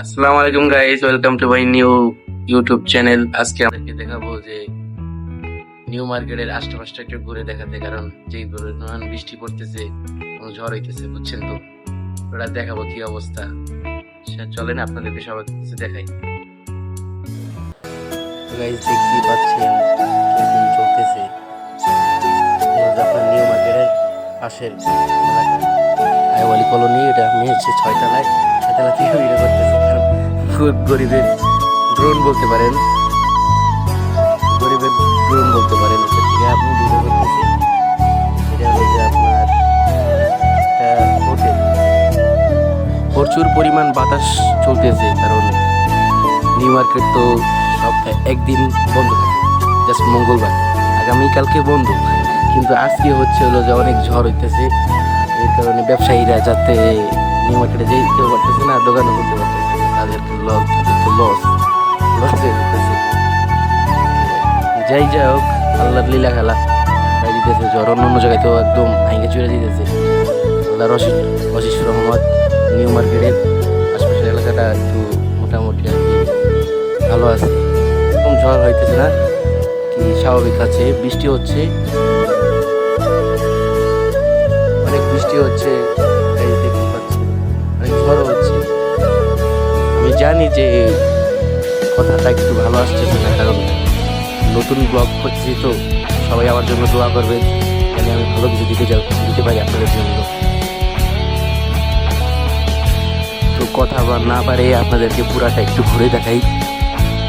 আসসালামু আলাইকুম guys, welcome to my new YouTube channel. আজকে আপনাদেরকে দেখাবো যে নিউ মার্কেটের আশেপাশটা একটু ঘুরে দেখাতে, কারণ যে পরিমাণ বৃষ্টি পড়তেছে এবং ঝড় হইতেছে, বুঝছেন তো। ওটা দেখাবো কি অবস্থা। চলেন আপনাদেরকে সবার কিছু দেখাই। গাইস দেখতেই পাচ্ছেন কিরকম চলতেছে। আপনার নিউ মার্কেটের পাশের এলাকা আইওয়ালি কলোনি, এটা আমি হচ্ছে 6 তলা থেকে ভিডিও করতেছি, কারণ গরিবের ড্রোন বলতে পারেন, গরিবের ড্রোন বলতে পারেন। ওটা থেকে আপনি ভিডিও করতেছি। এটা হলো যে আপনার একটা হোটেল, প্রচুর পরিমাণ বাতাস চলতেছে, কারণ নিউ মার্কেট তো সপ্তাহে একদিন বন্ধ থাকে, জাস্ট মঙ্গলবার। আগামীকালকে বন্ধ, কিন্তু আজকে হলো যে অনেক ঝড় হইতেছে। এর কারণে ব্যবসায়ীরা যাতে নিউ মার্কেটে যেতেও পারতেছে না, দোকানও করতে পারতেছে না, তাদের লস হয়ে যেতেছে। যাই হোক, আল্লাহর লীলা খেলা তাই দিতেছে। ঝড় অন্য জায়গায় তো একদম ভাঙে চড়ে দিতেছে। আল্লাহর অশেষ রহমত, নিউ মার্কেটের আশপাশের এলাকাটা একটু মোটামুটি আর কি ভালো আছে। এরকম ঝড় হইতেছে না, কি স্বাভাবিক আছে। বৃষ্টি হচ্ছে, অনেক বৃষ্টি হচ্ছে, এই দেখতে পাচ্ছি অনেক ঝড় হচ্ছে। আমি জানি যে কথাটা একটু ভালো আসতেছে না, কারণ নতুন ব্লগ করছি তো। সবাই আমার জন্য দোয়া করবেন, মানে আমি ভালো কিছু দিতে পারি আপনাদের জন্য। তো কথা না পারে আপনাদেরকে পুরাটা একটু ঘুরে দেখাই।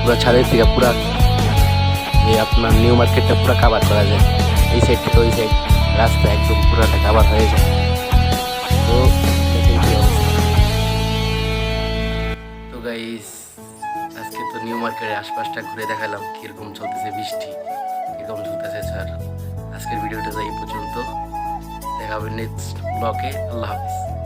পুরা ছাদের থেকে পুরা এই আপনার নিউ মার্কেটটা পুরা কাভার করা যায়, এই সাইড থেকে ওই সাইড রাস্তা একদম পুরাটা কাভার হয়ে যায়। তো দেখেন কি অবস্থা। তো গাইস, আজকে তো নিউ মার্কেটের আশপাশটা ঘুরে দেখালাম কিরকম চলতেছে বৃষ্টি, কিরকম চলতেছে স্যার। আজকের ভিডিওটা এই পর্যন্ত, দেখা হবে নেক্সট ব্লগে। আল্লাহ হাফিজ।